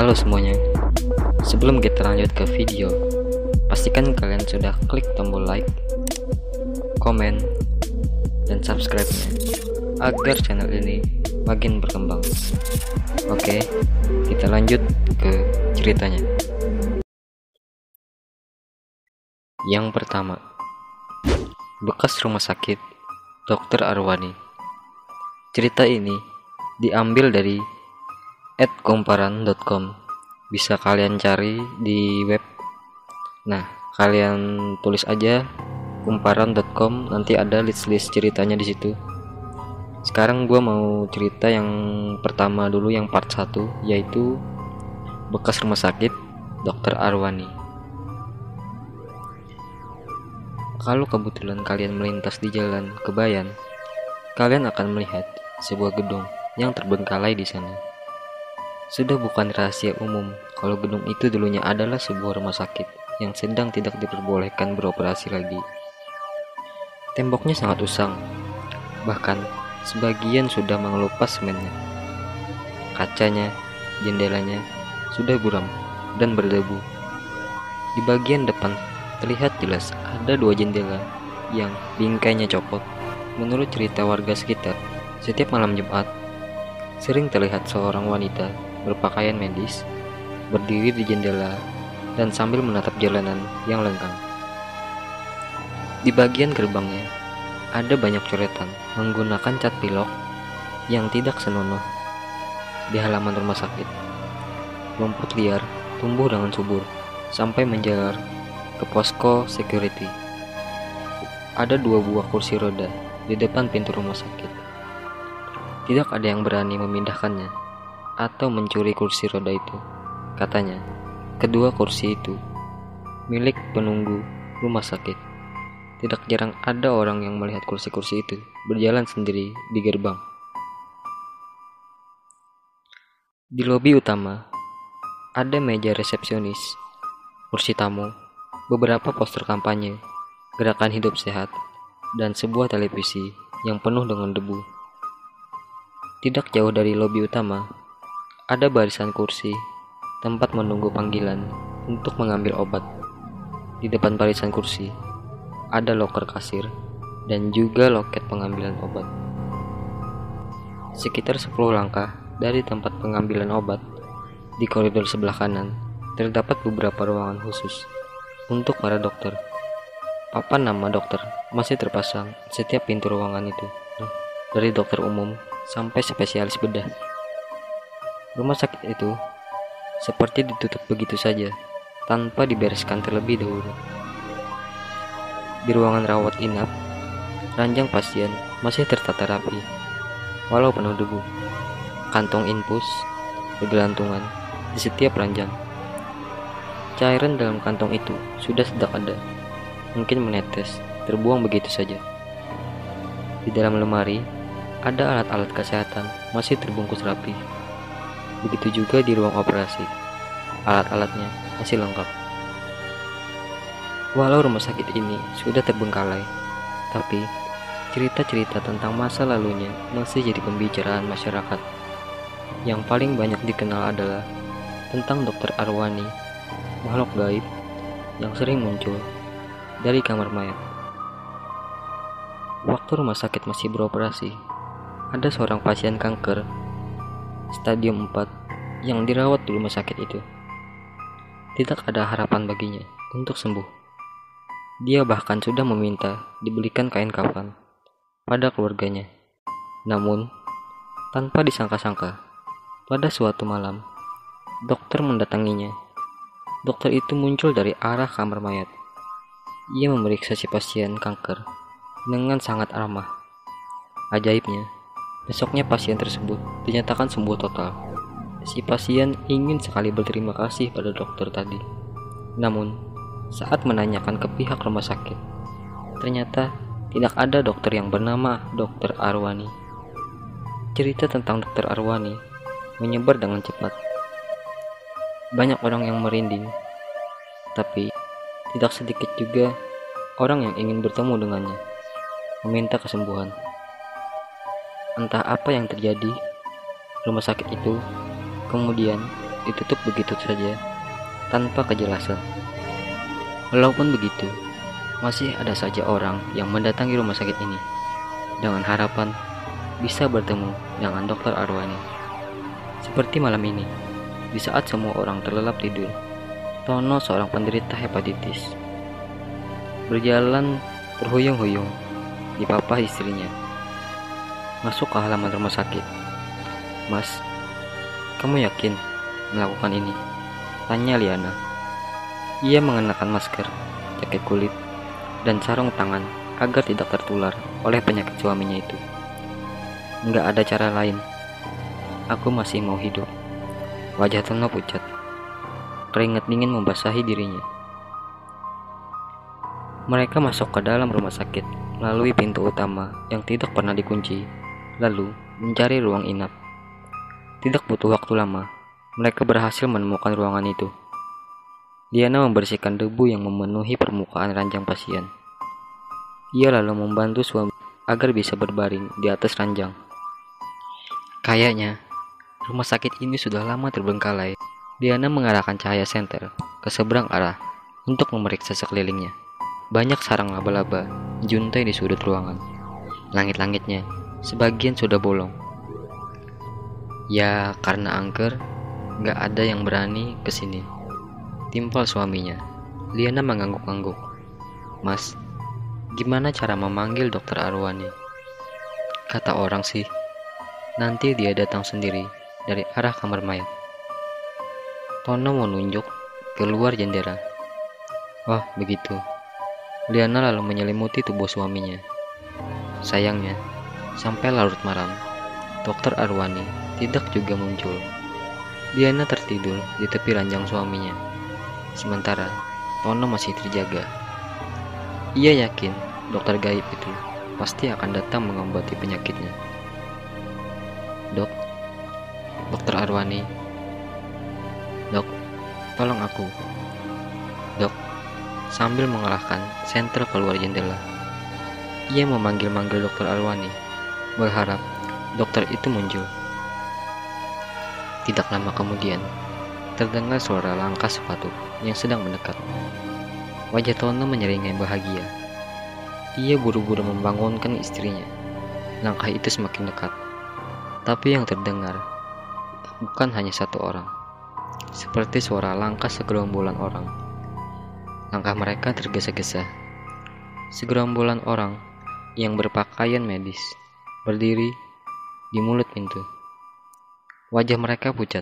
Halo semuanya, sebelum kita lanjut ke video, pastikan kalian sudah klik tombol like, komen, dan subscribe-nya agar channel ini makin berkembang. Oke, kita lanjut ke ceritanya. Yang pertama, bekas rumah sakit Dr. Arwani. Cerita ini diambil dari @komparan.com. Bisa kalian cari di web. Nah, kalian tulis aja komparan.com, nanti ada list ceritanya di situ. Sekarang gue mau cerita yang pertama dulu, yang part 1, yaitu bekas rumah sakit Dr. Arwani. Kalau kebetulan kalian melintas di jalan Kebayan, kalian akan melihat sebuah gedung yang terbengkalai di sana. Sudah bukan rahasia umum kalau gedung itu dulunya adalah sebuah rumah sakit yang sedang tidak diperbolehkan beroperasi lagi. Temboknya sangat usang, bahkan sebagian sudah mengelupas semennya. Kacanya, jendelanya sudah buram dan berdebu. Di bagian depan terlihat jelas ada 2 jendela yang bingkainya copot. Menurut cerita warga sekitar, setiap malam Jumat sering terlihat seorang wanita berpakaian medis berdiri di jendela dan sambil menatap jalanan yang lengkang. Di bagian gerbangnya ada banyak coretan menggunakan cat pilok yang tidak senonoh. Di halaman rumah sakit, rumput liar tumbuh dengan subur sampai menjalar ke posko security. Ada 2 buah kursi roda di depan pintu rumah sakit. Tidak ada yang berani memindahkannya atau mencuri kursi roda itu. Katanya, kedua kursi itu milik penunggu rumah sakit. Tidak jarang ada orang yang melihat kursi-kursi itu berjalan sendiri di gerbang. Di lobi utama, ada meja resepsionis, kursi tamu, beberapa poster kampanye, gerakan hidup sehat, dan sebuah televisi yang penuh dengan debu. Tidak jauh dari lobi utama, ada barisan kursi, tempat menunggu panggilan untuk mengambil obat. Di depan barisan kursi, ada loker kasir dan juga loket pengambilan obat. Sekitar 10 langkah dari tempat pengambilan obat, di koridor sebelah kanan, terdapat beberapa ruangan khusus untuk para dokter. Papan nama dokter masih terpasang setiap pintu ruangan itu, dari dokter umum sampai spesialis bedah. Rumah sakit itu seperti ditutup begitu saja, tanpa dibereskan terlebih dahulu. Di ruangan rawat inap, ranjang pasien masih tertata rapi, walau penuh debu. Kantong infus bergelantungan di setiap ranjang. Cairan dalam kantong itu sudah tidak ada, mungkin menetes, terbuang begitu saja. Di dalam lemari, ada alat-alat kesehatan masih terbungkus rapi. Begitu juga di ruang operasi, alat-alatnya masih lengkap. Walau rumah sakit ini sudah terbengkalai, tapi cerita-cerita tentang masa lalunya masih jadi pembicaraan masyarakat. Yang paling banyak dikenal adalah tentang Dr. Arwani, makhluk gaib yang sering muncul dari kamar mayat. Waktu rumah sakit masih beroperasi, ada seorang pasien kanker stadium 4 yang dirawat di rumah sakit itu. Tidak ada harapan baginya untuk sembuh. Dia bahkan sudah meminta dibelikan kain kafan pada keluarganya. Namun, tanpa disangka-sangka, pada suatu malam, dokter mendatanginya. Dokter itu muncul dari arah kamar mayat. Ia memeriksa si pasien kanker dengan sangat ramah. Ajaibnya, besoknya pasien tersebut dinyatakan sembuh total. Si pasien ingin sekali berterima kasih pada dokter tadi. Namun, saat menanyakan ke pihak rumah sakit, ternyata tidak ada dokter yang bernama Dr. Arwani. Cerita tentang Dr. Arwani menyebar dengan cepat. Banyak orang yang merinding, tapi tidak sedikit juga orang yang ingin bertemu dengannya, meminta kesembuhan. Entah apa yang terjadi, rumah sakit itu kemudian ditutup begitu saja tanpa kejelasan. Walaupun begitu, masih ada saja orang yang mendatangi rumah sakit ini dengan harapan bisa bertemu dengan Dokter Arwani. Seperti malam ini, di saat semua orang terlelap tidur, Tono, seorang penderita hepatitis, berjalan terhuyung-huyung di papa istrinya, masuk ke halaman rumah sakit. "Mas, kamu yakin melakukan ini?" tanya Liana. Ia mengenakan masker, jaket kulit, dan sarung tangan agar tidak tertular oleh penyakit suaminya itu. "Nggak ada cara lain. Aku masih mau hidup." Wajah Tono pucat. Keringat dingin membasahi dirinya. Mereka masuk ke dalam rumah sakit melalui pintu utama yang tidak pernah dikunci, lalu mencari ruang inap. Tidak butuh waktu lama, mereka berhasil menemukan ruangan itu. Diana membersihkan debu yang memenuhi permukaan ranjang pasien. Ia lalu membantu suami agar bisa berbaring di atas ranjang. Kayaknya rumah sakit ini sudah lama terbengkalai. Diana mengarahkan cahaya senter ke seberang arah untuk memeriksa sekelilingnya. Banyak sarang laba-laba juntai di sudut ruangan. Langit-langitnya sebagian sudah bolong. Ya, karena angker, gak ada yang berani kesini, timpal suaminya. Liana mengangguk-angguk. "Mas, gimana cara memanggil Dokter Arwani?" "Kata orang sih, nanti dia datang sendiri dari arah kamar mayat." Tono menunjuk keluar jendela. "Oh, begitu." Liana lalu menyelimuti tubuh suaminya. Sayangnya, sampai larut malam, Dokter Arwani tidak juga muncul. Diana tertidur di tepi ranjang suaminya. Sementara Tono masih terjaga. Ia yakin dokter gaib itu pasti akan datang mengobati penyakitnya. "Dok, Dokter Arwani. Dok, tolong aku. Dok." Sambil mengarahkan senter keluar jendela, ia memanggil-manggil Dokter Arwani, berharap dokter itu muncul. Tidak lama kemudian, terdengar suara langkah sepatu yang sedang mendekat. Wajah Tono menyeringai bahagia. Ia buru-buru membangunkan istrinya. Langkah itu semakin dekat, tapi yang terdengar bukan hanya satu orang, seperti suara langkah segerombolan orang. Langkah mereka tergesa-gesa. Segerombolan orang yang berpakaian medis berdiri di mulut pintu. Wajah mereka pucat.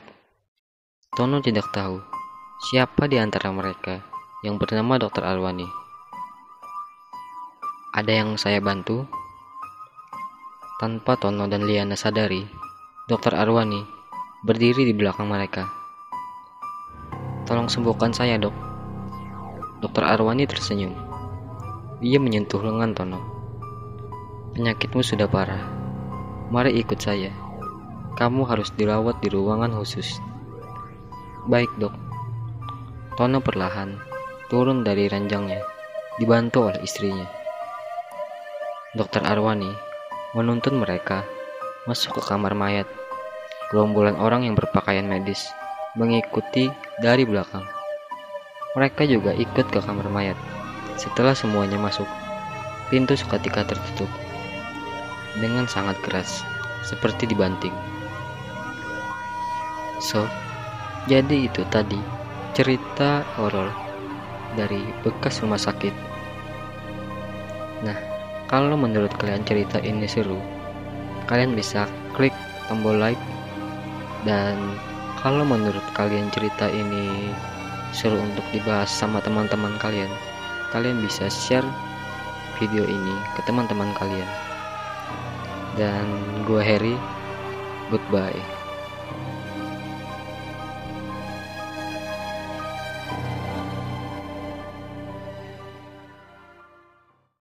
Tono tidak tahu siapa di antara mereka yang bernama Dokter Arwani. "Ada yang saya bantu?" Tanpa Tono dan Liana sadari, Dokter Arwani berdiri di belakang mereka. "Tolong sembuhkan saya, Dok." Dokter Arwani tersenyum. Ia menyentuh lengan Tono. "Penyakitmu sudah parah. Mari ikut saya. Kamu harus dirawat di ruangan khusus." "Baik, Dok." Tono perlahan turun dari ranjangnya, dibantu oleh istrinya. Dokter Arwani menuntun mereka masuk ke kamar mayat. Gerombolan orang yang berpakaian medis mengikuti dari belakang. Mereka juga ikut ke kamar mayat. Setelah semuanya masuk, pintu seketika tertutup dengan sangat keras, seperti dibanting. Jadi itu tadi cerita horor dari bekas rumah sakit. Nah, kalau menurut kalian cerita ini seru, kalian bisa klik tombol like. Dan kalau menurut kalian cerita ini seru untuk dibahas sama teman-teman kalian, kalian bisa share video ini ke teman-teman kalian. Dan gue Harry, goodbye.